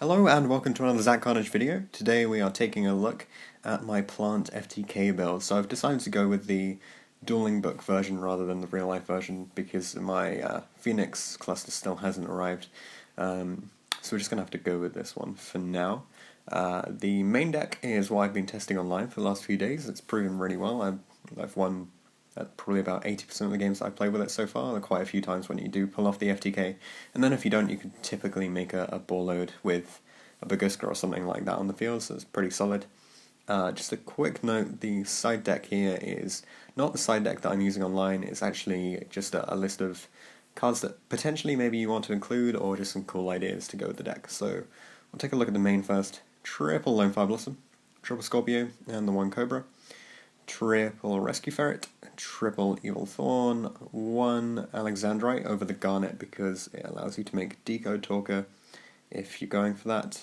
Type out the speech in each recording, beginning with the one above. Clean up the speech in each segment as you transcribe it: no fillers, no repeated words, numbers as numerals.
Hello and welcome to another Zach Carnage video. Today we are taking a look at my plant FTK build. So I've decided to go with the dueling book version rather than the real life version because my Phoenix cluster still hasn't arrived. So we're just going to have to go with this one for now. The main deck is what I've been testing online for the last few days. It's proven really well. I've won probably about 80% of the games I've played with it so far. There are quite a few times when you do pull off the FTK, and then if you don't, you can typically make a ball load with a Baguska or something like that on the field, so it's pretty solid. Just a quick note, the side deck here is not the side deck that I'm using online, it's actually just a list of cards that potentially maybe you want to include, or just some cool ideas to go with the deck. So we'll take a look at the main first. Triple Lone Fire Blossom, triple Scorpio, and the one Cobra. Triple Rescue Ferret, triple Evil Thorn, one Alexandrite over the Garnet because it allows you to make Decode Talker if you're going for that.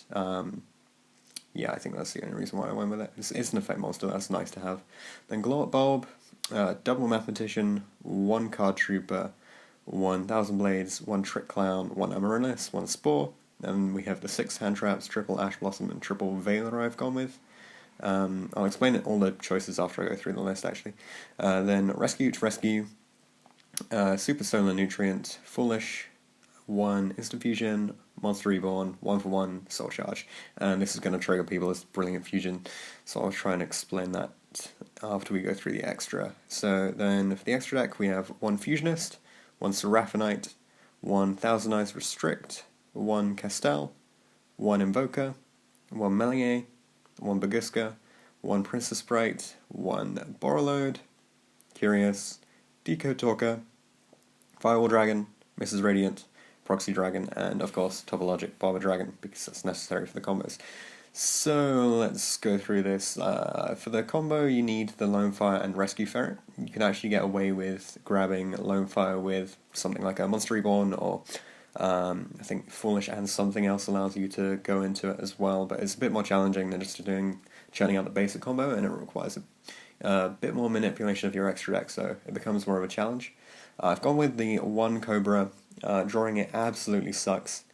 Yeah, I think that's the only reason why I went with it. It's an effect monster, that's nice to have. Then Glow Up Bulb, double Mathematician, one Card Trooper, one Thousand Blades, one Trick Clown, one Amaryllis, one Spore. Then we have the 6 Hand Traps, triple Ash Blossom, and triple Veiler I've gone with. I'll explain all the choices after I go through the list, actually. Then Rescue to Rescue, Super Solar Nutrient, Foolish, 1 Instant Fusion, Monster Reborn, 1 for 1, Soul Charge. And this is going to trigger people as Brilliant Fusion, so I'll try and explain that after we go through the extra. So then for the extra deck, we have 1 Fusionist, 1 Seraphinite, 1 Thousand Eyes Restrict, 1 Castell, 1 Invoker, 1 Melier, 1 Baguska, 1 Princess Sprite, 1 Borreload, Curious, Decode Talker, Firewall Dragon, Mrs. Radiant, Proxy Dragon, and of course Topologic Barber Dragon, because that's necessary for the combos. So let's go through this. For the combo you need the Lone Fire and Rescue Ferret. You can actually get away with grabbing Lone Fire with something like a Monster Reborn, or I think Foolish and something else allows you to go into it as well, but it's a bit more challenging than just churning out the basic combo, and it requires a bit more manipulation of your extra deck, so it becomes more of a challenge. I've gone with the 1 Cobra. Drawing it absolutely sucks.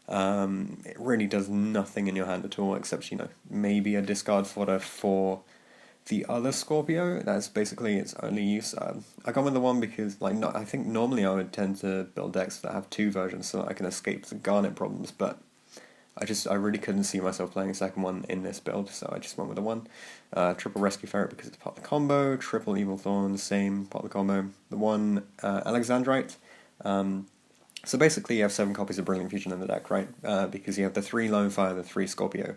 It really does nothing in your hand at all, except, maybe a discard fodder for the other Scorpio. That's basically its only use. I gone with the 1 because, I think normally I would tend to build decks that have 2 versions so that I can escape the Garnet problems, but I really couldn't see myself playing a second one in this build, so I just went with the 1. Triple Rescue Ferret because it's part of the combo, triple Evil Thorn, same part of the combo. The 1 Alexandrite. So basically you have 7 copies of Brilliant Fusion in the deck, right? Because you have the 3 Lone Fire, the 3 Scorpio,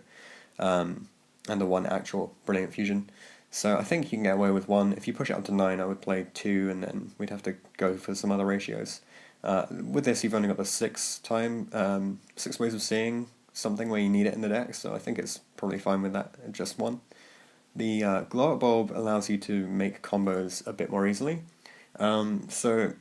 and the 1 actual Brilliant Fusion. So I think you can get away with 1. If you push it up to 9, I would play 2, and then we'd have to go for some other ratios. With this, you've only got the 6 ways of seeing something where you need it in the deck, so I think it's probably fine with that, just 1. The Glow Up Bulb allows you to make combos a bit more easily. So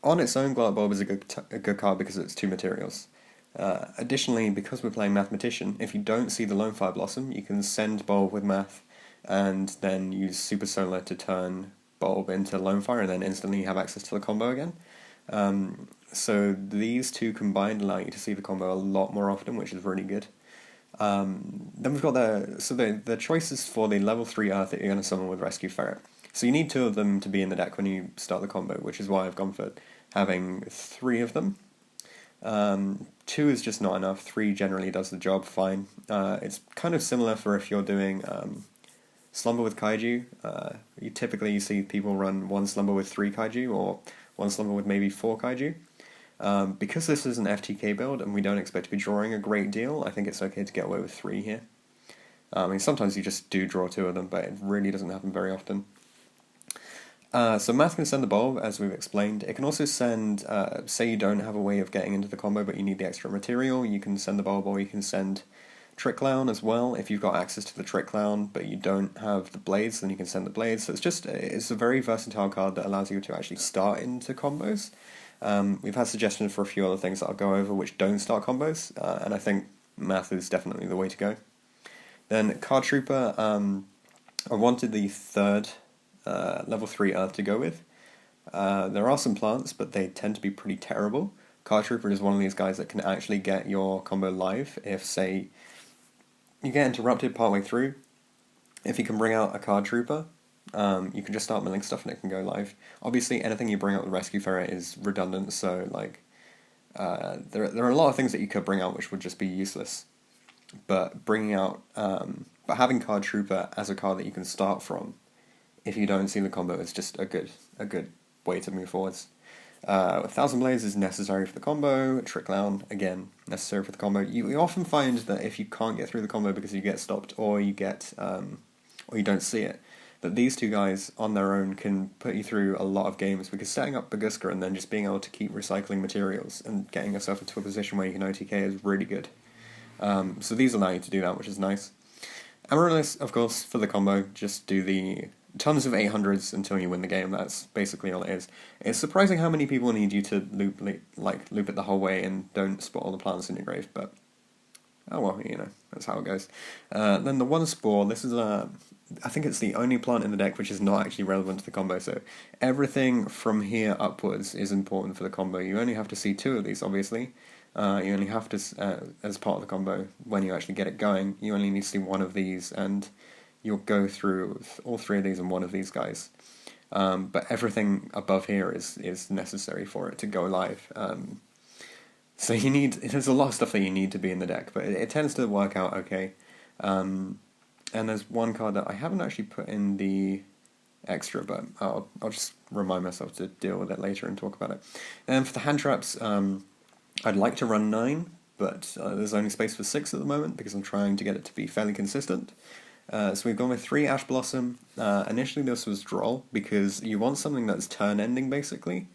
on its own, Glow Up Bulb is a good card because it's 2 materials. Additionally, because we're playing Mathematician, if you don't see the Lone Fire Blossom, you can send Bulb with Math, and then use Super Solar to turn Bulb into Lone Fire, and then instantly have access to the combo again. So these 2 combined allow you to see the combo a lot more often, which is really good. Then we've got the choices for the level 3 Earth that you're going to summon with Rescue Ferret. So you need 2 of them to be in the deck when you start the combo, which is why I've gone for having 3 of them. 2 is just not enough. 3 generally does the job fine. It's kind of similar for if you're doing Slumber with Kaiju. You typically see people run 1 Slumber with 3 Kaiju, or 1 Slumber with maybe 4 Kaiju. Because this is an FTK build and we don't expect to be drawing a great deal, I think it's okay to get away with 3 here. Sometimes you just do draw 2 of them, but it really doesn't happen very often. So Math can send the Bulb, as we've explained. It can also send, say you don't have a way of getting into the combo but you need the extra material, you can send the Bulb, or you can send Trick Clown as well. If you've got access to the Trick Clown but you don't have the Blades, then you can send the Blades. So it's a very versatile card that allows you to actually start into combos. We've had suggestions for a few other things that I'll go over which don't start combos, and I think Math is definitely the way to go. Then Card Trooper, I wanted the 3rd level 3 Earth to go with. There are some plants, but they tend to be pretty terrible. Card Trooper is one of these guys that can actually get your combo live if, say, you get interrupted partway through. If you can bring out a Card Trooper, you can just start milling stuff and it can go live. Obviously, anything you bring out with Rescue Ferret is redundant, so like there are a lot of things that you could bring out which would just be useless. But but having Card Trooper as a card that you can start from, if you don't see the combo, is just a good way to move forwards. 1,000 Blades is necessary for the combo. Trick Clown, again, necessary for the combo. You often find that if you can't get through the combo because you get stopped or you get or you don't see it, that these two guys on their own can put you through a lot of games, because setting up Baguska and then just being able to keep recycling materials and getting yourself into a position where you can OTK is really good. So these allow you to do that, which is nice. Amaryllis, of course, for the combo, just do the tons of 800s until you win the game. That's basically all it is. It's surprising how many people need you to loop it the whole way and don't spot all the plants in your grave, but oh well, you know, that's how it goes. Then the one spore, this is I think it's the only plant in the deck which is not actually relevant to the combo, so everything from here upwards is important for the combo. You only have to see 2 of these, obviously. You only have to, as part of the combo, when you actually get it going, you only need to see 1 of these, and you'll go through all 3 of these and 1 of these guys. But everything above here is necessary for it to go live. So there's a lot of stuff that you need to be in the deck, but it tends to work out okay. And there's one card that I haven't actually put in the extra, but I'll just remind myself to deal with it later and talk about it. And for the hand traps, I'd like to run 9, but there's only space for 6 at the moment because I'm trying to get it to be fairly consistent. So we've gone with 3 Ash Blossom. Initially this was Droll, because you want something that's turn-ending, basically.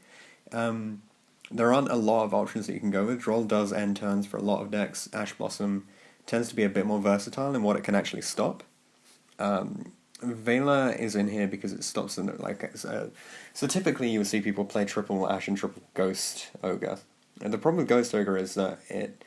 There aren't a lot of options that you can go with. Droll does end turns for a lot of decks. Ash Blossom tends to be a bit more versatile in what it can actually stop. Vela is in here because it stops them, so typically you would see people play triple Ash and triple Ghost Ogre. And the problem with Ghost Ogre is that it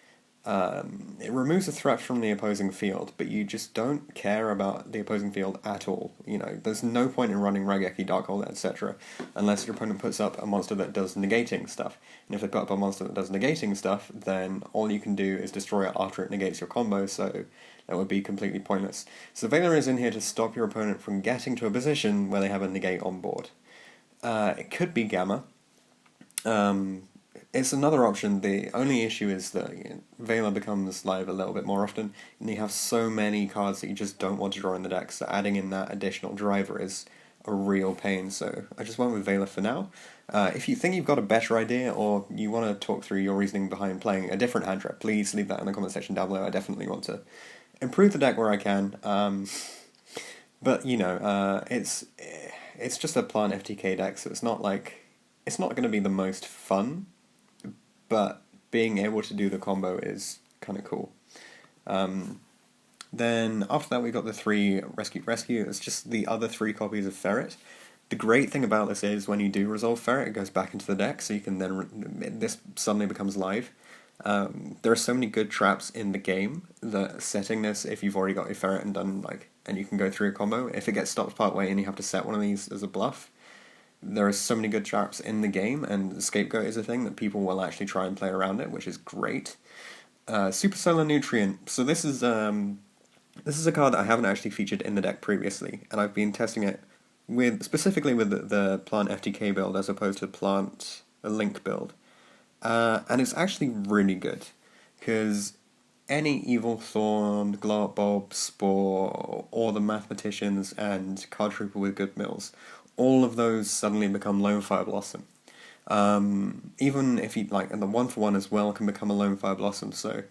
removes a threat from the opposing field, but you just don't care about the opposing field at all. You know, there's no point in running Raigeki, Darkhold, etc., unless your opponent puts up a monster that does negating stuff. And if they put up a monster that does negating stuff, then all you can do is destroy it after it negates your combo, so that would be completely pointless. So Veiler is in here to stop your opponent from getting to a position where they have a negate on board. It could be Gamma. It's another option. The only issue is that Veiler becomes live a little bit more often, and you have so many cards that you just don't want to draw in the deck, so adding in that additional driver is a real pain, so I just went with Veiler for now. If you think you've got a better idea, or you want to talk through your reasoning behind playing a different hand trap, please leave that in the comment section down below. I definitely want to improve the deck where I can. But, you know, it's just a plant FTK deck, so it's not going to be the most fun, but being able to do the combo is kind of cool. Then after that we got the 3 Rescue. It's just the other 3 copies of Ferret. The great thing about this is when you do resolve Ferret, it goes back into the deck, so you can then this suddenly becomes live. There are so many good traps in the game that setting this, if you've already got your Ferret and done and you can go through a combo, if it gets stopped partway and you have to set one of these as a bluff, there are so many good traps in the game, and the Scapegoat is a thing that people will actually try and play around it, which is great. Super Solar Nutrient. So this is a card that I haven't actually featured in the deck previously, and I've been testing it specifically with the plant FTK build as opposed to plant Link build. And it's actually really good, because any Evil Thorn, Glow Up Bulb, Spore, or the Mathematicians and Card Trooper with good mills, all of those suddenly become Lone Fire Blossom. Even if you and the 1-for-1 as well can become a Lone Fire Blossom, so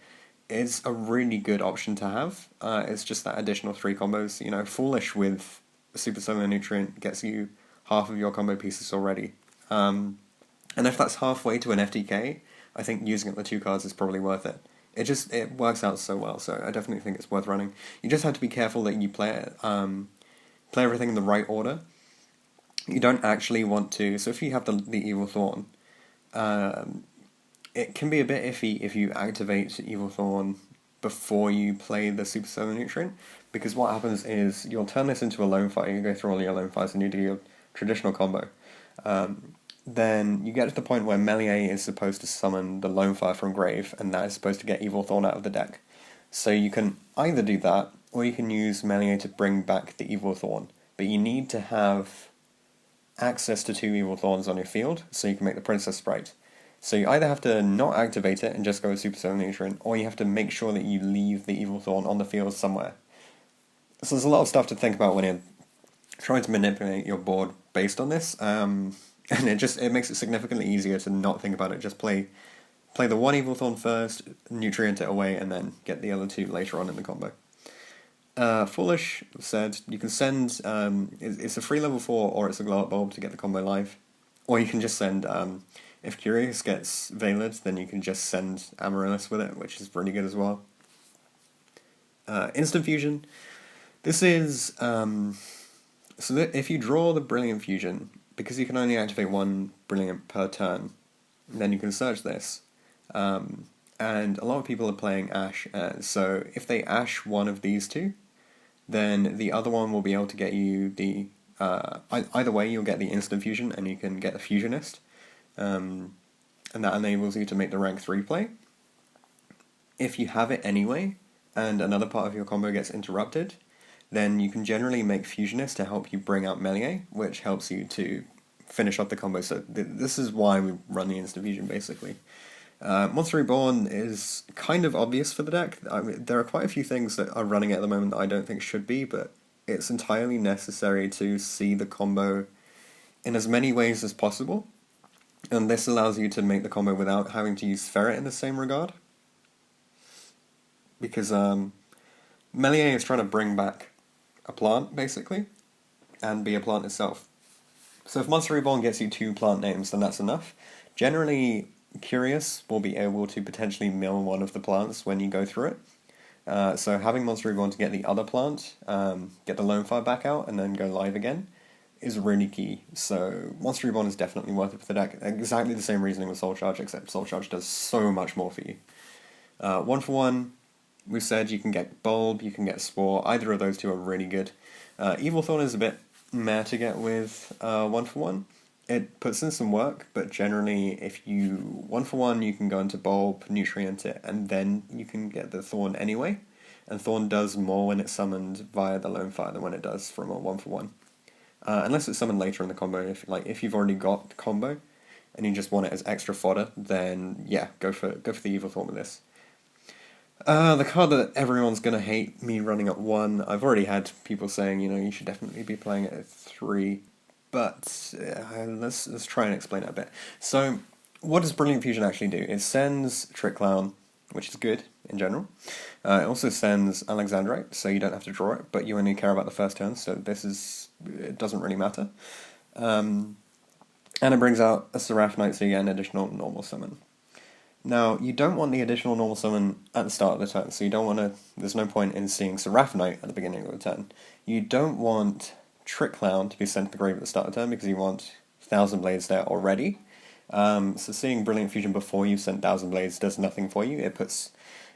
it's a really good option to have. It's just that additional 3 combos. You know, Foolish with Super Solar Nutrient gets you half of your combo pieces already. And if that's halfway to an FTK, I think using it the 2 cards is probably worth it. It works out so well, so I definitely think it's worth running. You just have to be careful that you play everything in the right order. You don't actually want to, so if you have the Evil Thorn, it can be a bit iffy if you activate Evil Thorn before you play the Super Solar Nutrient, because what happens is you'll turn this into a Lone Fire, you go through all your Lone Fires and you do your traditional combo. then you get to the point where Melier is supposed to summon the Lone Fire from Grave, and that is supposed to get Evil Thorn out of the deck. So you can either do that, or you can use Melier to bring back the Evil Thorn. But you need to have access to 2 Evil Thorns on your field, so you can make the Princess Sprite. So you either have to not activate it and just go with Super Solar Nutrient, or you have to make sure that you leave the Evil Thorn on the field somewhere. So there's a lot of stuff to think about when you're trying to manipulate your board based on this, and it makes it significantly easier to not think about it. Just play the 1 Evil Thorn first, Nutrient it away, and then get the other 2 later on in the combo. Foolish said you can send, it's a free level 4 or it's a glow up bulb to get the combo live. Or you can just send, if Curious gets Veiled, then you can just send Amaryllis with it, which is really good as well. Instant Fusion. This is, so that if you draw the Brilliant Fusion, because you can only activate 1 Brilliant per turn, then you can search this. And a lot of people are playing Ash, so if they Ash one of these 2, then the other one will be able to get you the, either way you'll get the Instant Fusion and you can get the Fusionist, and that enables you to make the rank 3 play. If you have it anyway, and another part of your combo gets interrupted, then you can generally make Fusionist to help you bring out Melier, which helps you to finish off the combo. So this is why we run the Instant Fusion, basically. Monster Reborn is kind of obvious for the deck. I mean, there are quite a few things that are running at the moment that I don't think should be, but it's entirely necessary to see the combo in as many ways as possible, and this allows you to make the combo without having to use Ferret in the same regard. Because Melier is trying to bring back a plant, basically, and be a plant itself. So if Monster Reborn gets you 2 plant names, then that's enough. Generally, Curious will be able to potentially mill one of the plants when you go through it. So having Monster Reborn to get the other plant, get the Lone Fire back out, and then go live again, is really key. So Monster Reborn is definitely worth it for the deck. Exactly the same reasoning with Soul Charge, except Soul Charge does so much more for you. 1 for 1, we said you can get Bulb, you can get Spore. Either of those 2 are really good. Evil Thorn is a bit meh to get with 1 for 1. It puts in some work, but generally if you 1 for 1 you can go into Bulb, Nutrient it, and then you can get the Thorn anyway. And Thorn does more when it's summoned via the Lone Fire than when it does from a 1 for 1. Unless it's summoned later in the combo. If you've already got the combo and you just want it as extra fodder, then yeah, go for the Evil Thorn with this. The card that everyone's gonna hate me running at 1, I've already had people saying, you should definitely be playing it at 3. But let's try and explain it a bit. So, what does Brilliant Fusion actually do? It sends Trick Clown, which is good in general. It also sends Alexandrite, so you don't have to draw it, but you only care about the first turn, so it doesn't really matter. And it brings out a Seraphonite, so you get an additional normal summon. Now, you don't want the additional normal summon at the start of the turn, so you don't want to. There's no point in seeing Seraphonite at the beginning of the turn. You don't want Trick Clown to be sent to the grave at the start of the turn because you want Thousand Blades there already. So seeing Brilliant Fusion before you sent Thousand Blades does nothing for you. It puts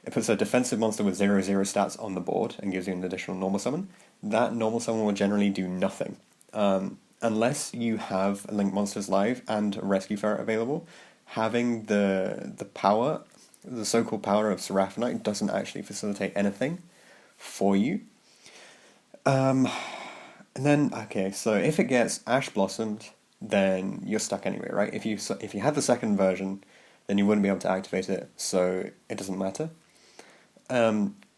a defensive monster with 0/0 stats on the board and gives you an additional normal summon. That normal summon will generally do nothing. Unless you have Link Monsters live and a Rescue Ferret available, having the power, the so-called power of Seraphonite doesn't actually facilitate anything for you. And then, okay, so if it gets Ash Blossomed, then you're stuck anyway, right? If you had the second version, then you wouldn't be able to activate it, so it doesn't matter.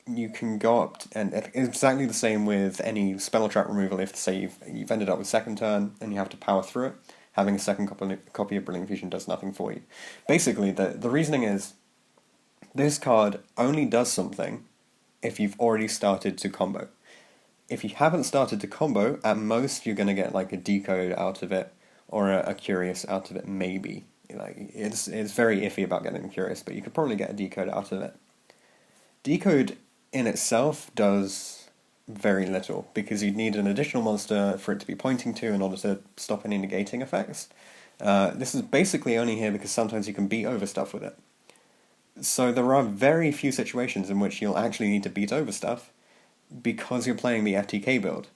You can go up, and it's exactly the same with any spell trap removal. If, say, you've ended up with second turn, and you have to power through it, having a second copy of Brilliant Fusion does nothing for you. Basically, the reasoning is, this card only does something if you've already started to combo. If you haven't started to combo, at most you're going to get like a Decode out of it, or a Curious out of it, maybe. It's very iffy about getting a Curious, but you could probably get a Decode out of it. Decode in itself does very little, because you'd need an additional monster for it to be pointing to in order to stop any negating effects. This is basically only here because sometimes you can beat over stuff with it. So there are very few situations in which you'll actually need to beat over stuff, because you're playing the FTK build.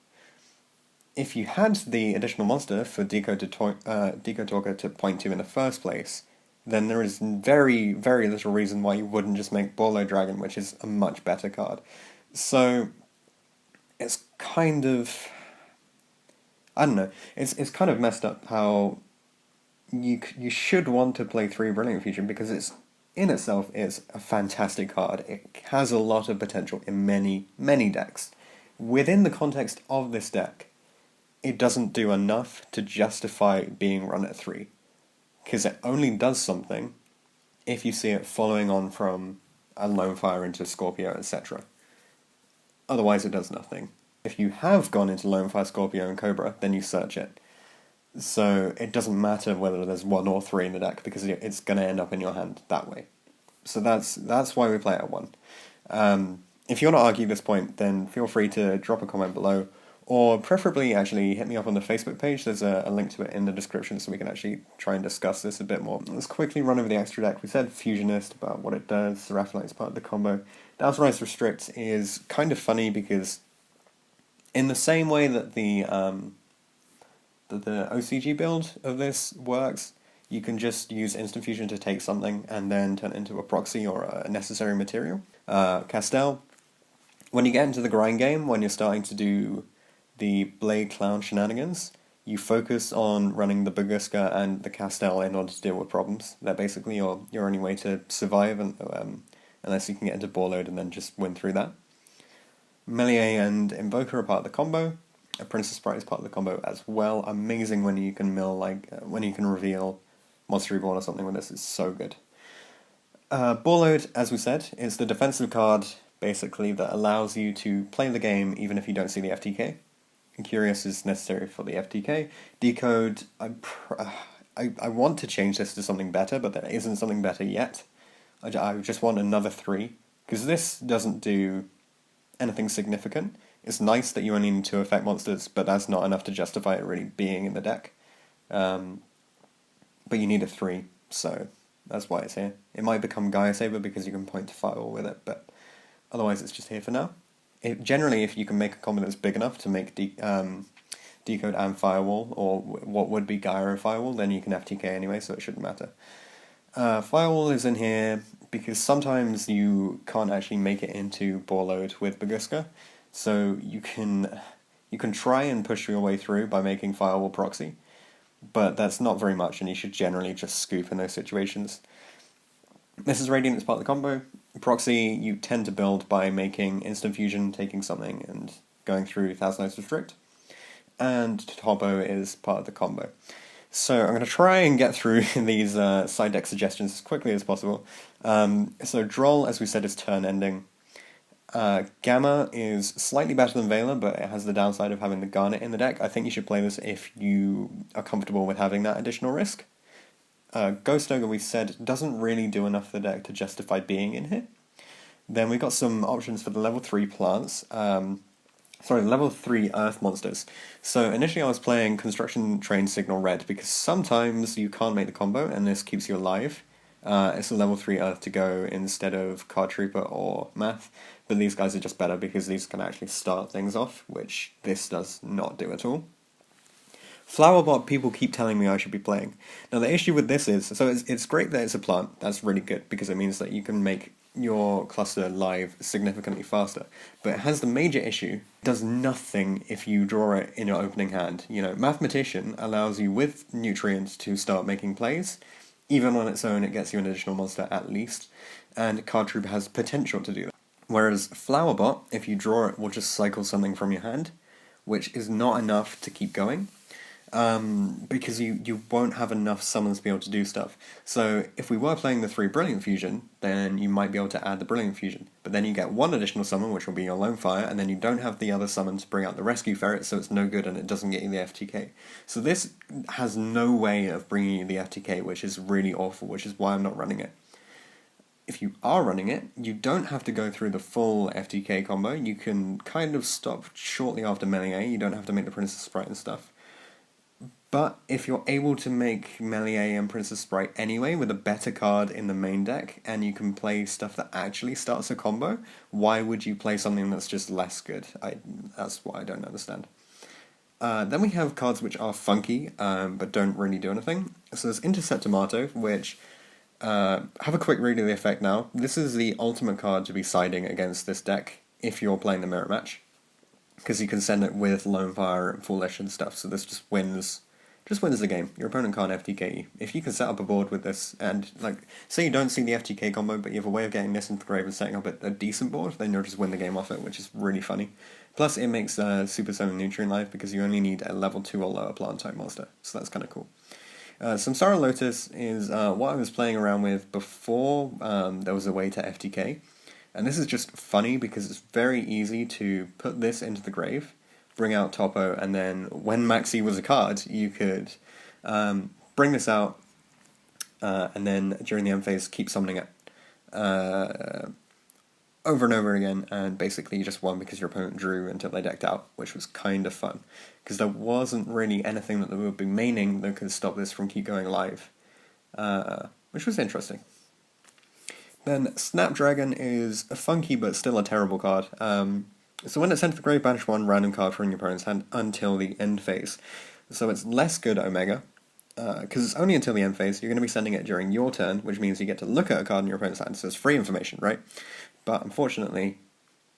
if you had the additional monster for Deco Talker to point to in the first place, then there is very, very little reason why you wouldn't just make Borlo Dragon, which is a much better card. So, it's kind of... I don't know, it's kind of messed up how you should want to play 3 Brilliant Fusion, because it's in itself is a fantastic card. It has a lot of potential in many, many decks. Within the context of this deck, it doesn't do enough to justify being run at 3. Because it only does something if you see it following on from a Lone Fire into Scorpio, etc. Otherwise it does nothing. If you have gone into Lone Fire, Scorpio, and Cobra, then you search it. So it doesn't matter whether there's 1 or 3 in the deck, because it's going to end up in your hand that way. So that's why we play it at 1. If you want to argue this point, then feel free to drop a comment below, or preferably actually hit me up on the Facebook page. There's a link to it in the description, so we can actually try and discuss this a bit more. Let's quickly run over the extra deck. We said Fusionist, about what it does. Seraphonite is part of the combo. Downrise Restrict is kind of funny, because in the same way that the OCG build of this works, you can just use Instant Fusion to take something and then turn it into a proxy or a necessary material. Castel, when you get into the grind game, when you're starting to do the Blade Clown shenanigans, you focus on running the Baguska and the Castel in order to deal with problems. They're basically your only way to survive, unless you can get into ball load and then just win through that. Melier and Invoker are part of the combo. A Princess Sprite is part of the combo as well. Amazing when you can when you can reveal Monster Reborn or something with this. It's so good. Ball load, as we said, is the defensive card basically that allows you to play the game even if you don't see the FTK. Curious is necessary for the FTK. Decode, I want to change this to something better, but there isn't something better yet. I just want another 3, because this doesn't do anything significant. It's nice that you only need 2 effect monsters, but that's not enough to justify it really being in the deck. But you need a 3, so that's why it's here. It might become Gaia Saber because you can point to Firewall with it, but otherwise it's just here for now. Generally, if you can make a combo that's big enough to make Decode and Firewall, or what would be Gaia and Firewall, then you can FTK anyway, so it shouldn't matter. Firewall is in here because sometimes you can't actually make it into ball load with Baguska, so you can try and push your way through by making Firewall proxy, but that's not very much, and you should generally just scoop in those situations. This is Radiant as part of the combo. Proxy you tend to build by making Instant Fusion, taking something, and going through Thousand Eyes Restrict. And Topo is part of the combo. So I'm going to try and get through these side deck suggestions as quickly as possible. So Droll, as we said, is turn ending. Gamma is slightly better than Vela, but it has the downside of having the Garnet in the deck. I think you should play this if you are comfortable with having that additional risk. Ghost Ogre, we said, doesn't really do enough for the deck to justify being in here. Then we got some options for the level 3 plants. Level 3 Earth monsters. So initially I was playing Construction Train Signal Red, because sometimes you can't make the combo, and this keeps you alive. It's a level 3 Earth to go instead of Card Trooper or Math, but these guys are just better because these can actually start things off, which this does not do at all. Flowerbot, people keep telling me I should be playing. Now the issue with this is, so it's great that it's a plant, that's really good, because it means that you can make your cluster live significantly faster. But it has the major issue, it does nothing if you draw it in your opening hand. You know, Mathematician allows you with Nutrients to start making plays. Even on its own it gets you an additional monster at least, and Card Trooper has potential to do that. Whereas Flowerbot, if you draw it, will just cycle something from your hand, which is not enough to keep going. Because you won't have enough summons to be able to do stuff. So if we were playing the 3 Brilliant Fusion, then you might be able to add the Brilliant Fusion. But then you get 1 additional summon, which will be your Lone Fire, and then you don't have the other summon to bring out the Rescue Ferret, so it's no good and it doesn't get you the FTK. So this has no way of bringing you the FTK, which is really awful, which is why I'm not running it. If you are running it, you don't have to go through the full FTK combo. You can kind of stop shortly after Melier. You don't have to make the Princess Sprite and stuff. But if you're able to make Melier and Princess Sprite anyway with a better card in the main deck, and you can play stuff that actually starts a combo, why would you play something that's just less good? That's what I don't understand. Then we have cards which are funky, but don't really do anything. So there's Intercept Tomato, which have a quick read of the effect now. This is the ultimate card to be siding against this deck if you're playing the mirror match, because you can send it with Lone Fire and Foolish and stuff. So this just wins the game. Your opponent can't FTK you. If you can set up a board with this, and like say you don't see the FTK combo, but you have a way of getting this into the grave and setting up a decent board, then you'll just win the game off it, which is really funny. Plus, it makes Super Summon Nutrient live because you only need a level 2 or lower plant type monster, so that's kind of cool. Samsara Lotus is what I was playing around with before there was a way to FTK, and this is just funny because it's very easy to put this into the grave, bring out Topo, and then when Maxi was a card, you could bring this out, and then during the end phase keep summoning it over and over again, and basically you just won because your opponent drew until they decked out, which was kind of fun, because there wasn't really anything that they would be maining that could stop this from keep going live, which was interesting. Then Snapdragon is a funky but still a terrible card. So when it's sent to the grave, banish one random card from your opponent's hand until the end phase. So it's less good Omega, because it's only until the end phase. You're going to be sending it during your turn, which means you get to look at a card in your opponent's hand, so it's free information, right? But unfortunately,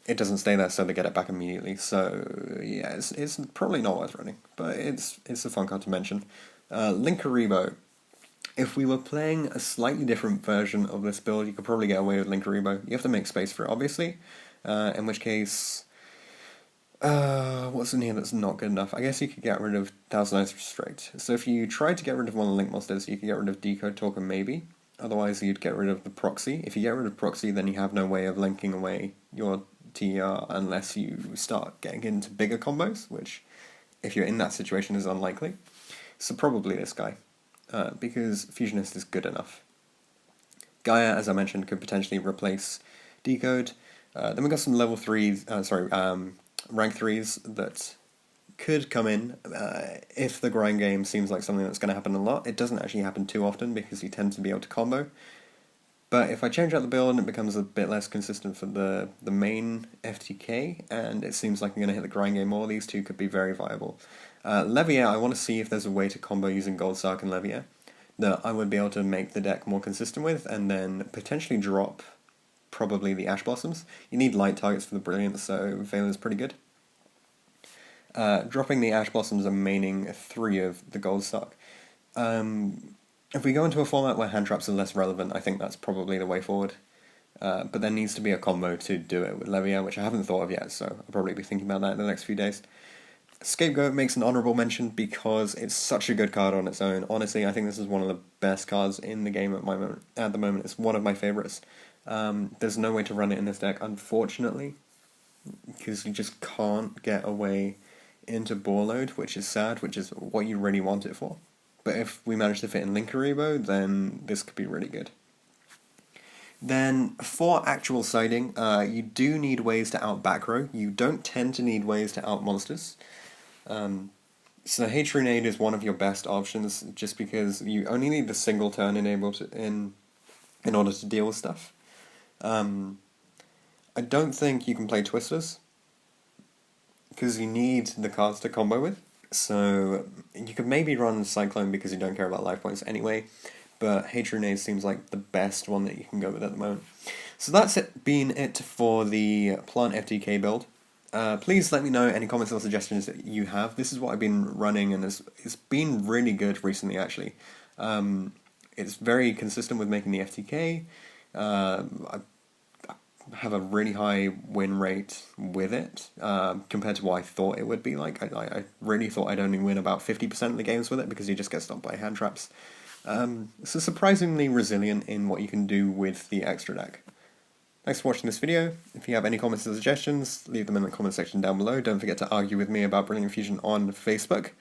it doesn't stay there, so they get it back immediately. So yeah, it's probably not worth running, but it's a fun card to mention. Linkaribo. If we were playing a slightly different version of this build, you could probably get away with Linkaribo. You have to make space for it, obviously, in which case... what's in here that's not good enough? I guess you could get rid of Thousand Eyes Restrict. So if you tried to get rid of one of the Link monsters, you could get rid of Decode Talker maybe. Otherwise you'd get rid of the Proxy. If you get rid of Proxy, then you have no way of linking away your TR unless you start getting into bigger combos, which, if you're in that situation, is unlikely. So probably this guy, because Fusionist is good enough. Gaia, as I mentioned, could potentially replace Decode. Then we got some level 3s, rank 3s that could come in if the grind game seems like something that's going to happen a lot. It doesn't actually happen too often because you tend to be able to combo. But if I change out the build and it becomes a bit less consistent for the main FTK, and it seems like I'm going to hit the grind game more, these two could be very viable. Levier, I want to see if there's a way to combo using Gold Sark and Levier that I would be able to make the deck more consistent with, and then potentially drop probably the Ash Blossoms. You need light targets for the Brilliance, so Veiler's pretty good. Dropping the Ash Blossoms and maining 3 of the Gold Sark. If we go into a format where hand traps are less relevant, I think that's probably the way forward. But there needs to be a combo to do it with Levier, which I haven't thought of yet, so I'll probably be thinking about that in the next few days. Scapegoat makes an honourable mention because it's such a good card on its own. Honestly, I think this is one of the best cards in the game at the moment. It's one of my favourites. There's no way to run it in this deck, unfortunately, because you just can't get away into ball load, which is sad, which is what you really want it for. But if we manage to fit in Linkaribo, then this could be really good. Then, for actual siding, you do need ways to out back row. You don't tend to need ways to out monsters. So Hatronade is one of your best options, just because you only need the single turn in order to deal with stuff. I don't think you can play Twisters, because you need the cards to combo with. So you could maybe run Cyclone because you don't care about life points anyway, but Hatronade seems like the best one that you can go with at the moment. So that's been it for the Plant FTK build. Please let me know any comments or suggestions that you have. This is what I've been running, and it's been really good recently, actually. It's very consistent with making the FTK. I have a really high win rate with it, compared to what I thought it would be like. I really thought I'd only win about 50% of the games with it, because you just get stopped by hand traps. So surprisingly resilient in what you can do with the extra deck. Thanks for watching this video. If you have any comments or suggestions, leave them in the comment section down below. Don't forget to argue with me about Brilliant Fusion on Facebook.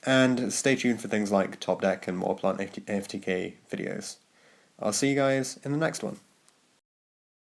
And stay tuned for things like Top Deck and more Plant FTK videos. I'll see you guys in the next one.